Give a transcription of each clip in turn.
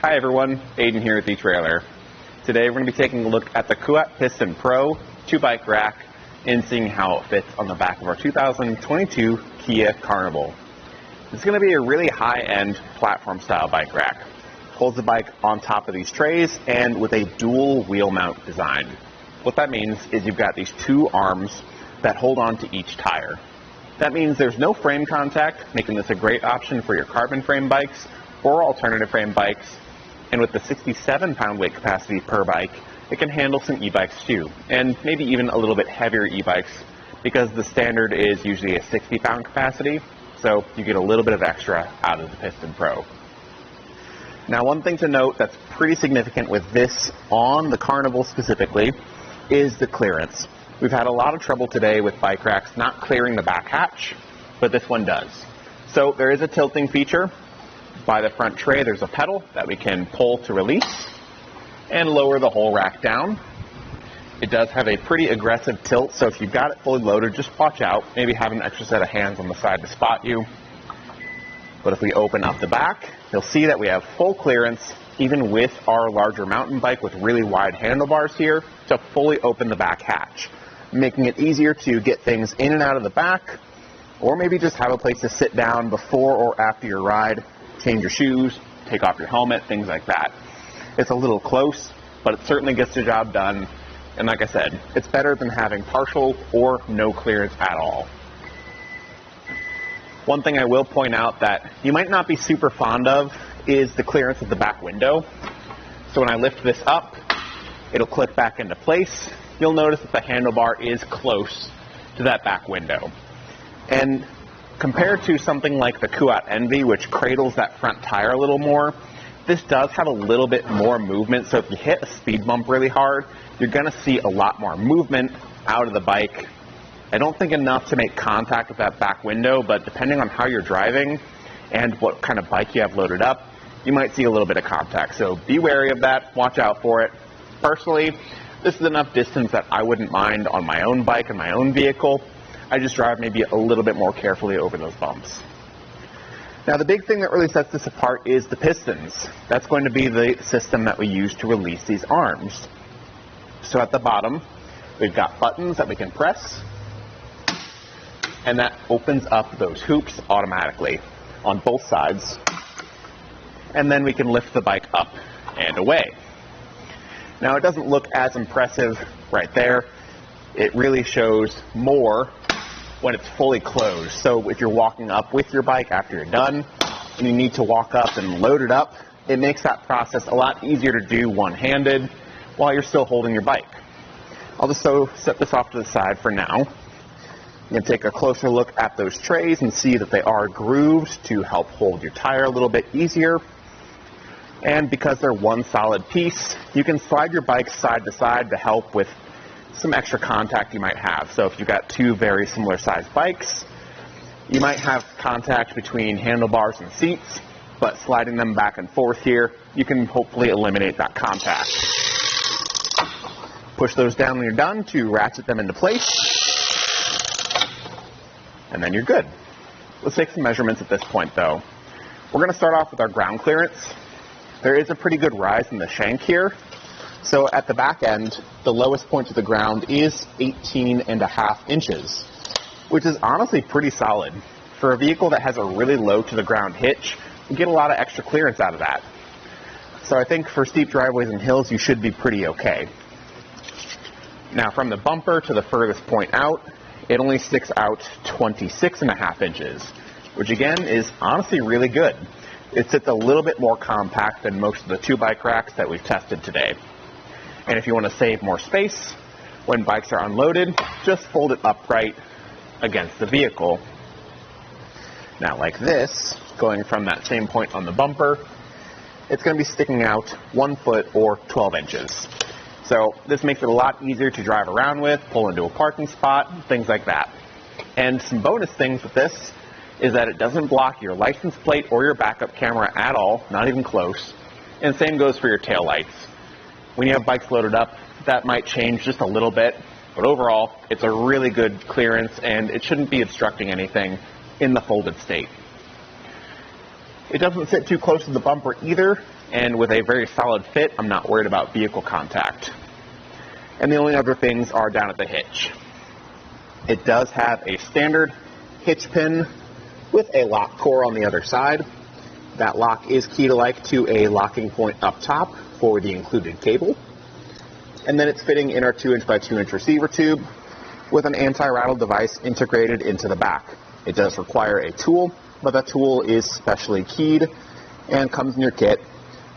Hi everyone, Aiden here with etrailer. Today we're going to be taking a look at the Kuat Piston Pro 2-bike rack and seeing how it fits on the back of our 2022 Kia Carnival. It's going to be a really high-end platform style bike rack. Holds the bike on top of these trays and with a dual wheel mount design. What that means is you've got these two arms that hold on to each tire. That means there's no frame contact, making this a great option for your carbon frame bikes or alternative frame bikes. And with the 67-pound weight capacity per bike, it can handle some e-bikes too, and maybe even a little bit heavier e-bikes because the standard is usually a 60-pound capacity, so you get a little bit of extra out of the Piston Pro. Now, one thing to note that's pretty significant with this on the Carnival specifically is the clearance. We've had a lot of trouble today with bike racks not clearing the back hatch, but this one does. So there is a tilting feature. By the front tray, there's a pedal that we can pull to release and lower the whole rack down. It does have a pretty aggressive tilt, so if you've got it fully loaded, just watch out. Maybe have an extra set of hands on the side to spot you. But if we open up the back, you'll see that we have full clearance, even with our larger mountain bike with really wide handlebars here, to fully open the back hatch, making it easier to get things in and out of the back, or maybe just have a place to sit down before or after your ride, change your shoes, take off your helmet, things like that. It's a little close, but it certainly gets the job done. And like I said, it's better than having partial or no clearance at all. One thing I will point out that you might not be super fond of is the clearance of the back window. So when I lift this up, it'll click back into place. You'll notice that the handlebar is close to that back window. And compared to something like the Kuat Envy, which cradles that front tire a little more, this does have a little bit more movement. So if you hit a speed bump really hard, you're going to see a lot more movement out of the bike. I don't think enough to make contact with that back window, but depending on how you're driving and what kind of bike you have loaded up, you might see a little bit of contact. So be wary of that. Watch out for it. Personally, this is enough distance that I wouldn't mind on my own bike and my own vehicle. I just drive maybe a little bit more carefully over those bumps. Now, the big thing that really sets this apart is the pistons. That's going to be the system that we use to release these arms. So at the bottom, we've got buttons that we can press, and that opens up those hoops automatically on both sides. And then we can lift the bike up and away. Now, it doesn't look as impressive right there. It really shows more when it's fully closed. So if you're walking up with your bike after you're done and you need to walk up and load it up, it makes that process a lot easier to do one-handed while you're still holding your bike. I'll just set this off to the side for now. You can take a closer look at those trays and see that they are grooved to help hold your tire a little bit easier. And because they're one solid piece, you can slide your bike side to side to help with some extra contact you might have. So if you've got two very similar sized bikes, you might have contact between handlebars and seats, but sliding them back and forth here, you can hopefully eliminate that contact. Push those down when you're done to ratchet them into place, and then you're good. Let's take some measurements at this point though. We're going to start off with our ground clearance. There is a pretty good rise in the shank here. So at the back end, the lowest point to the ground is 18.5 inches, which is honestly pretty solid. For a vehicle that has a really low to the ground hitch, you get a lot of extra clearance out of that. So I think for steep driveways and hills, you should be pretty okay. Now from the bumper to the furthest point out, it only sticks out 26.5 inches, which again is honestly really good. It sits a little bit more compact than most of the 2-bike racks that we've tested today. And if you want to save more space, when bikes are unloaded, just fold it upright against the vehicle. Now like this, going from that same point on the bumper, it's going to be sticking out 1 foot or 12 inches. So this makes it a lot easier to drive around with, pull into a parking spot, things like that. And some bonus things with this is that it doesn't block your license plate or your backup camera at all, not even close. And same goes for your tail lights. When you have bikes loaded up, that might change just a little bit, but overall, it's a really good clearance and it shouldn't be obstructing anything in the folded state. It doesn't sit too close to the bumper either, and with a very solid fit, I'm not worried about vehicle contact. And the only other things are down at the hitch. It does have a standard hitch pin with a lock core on the other side. That lock is key-like to a locking point up top for the included cable. And then it's fitting in our 2" by 2" receiver tube with an anti-rattle device integrated into the back. It does require a tool, but that tool is specially keyed and comes in your kit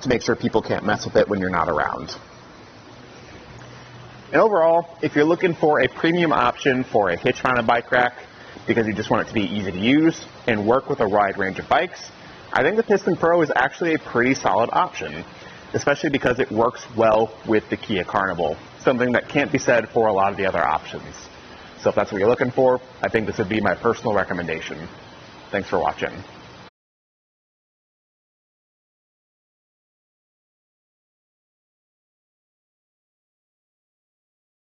to make sure people can't mess with it when you're not around. And overall, if you're looking for a premium option for a hitch-mounted bike rack because you just want it to be easy to use and work with a wide range of bikes, I think the Piston Pro is actually a pretty solid option, especially because it works well with the Kia Carnival, something that can't be said for a lot of the other options. So if that's what you're looking for, I think this would be my personal recommendation. Thanks for watching.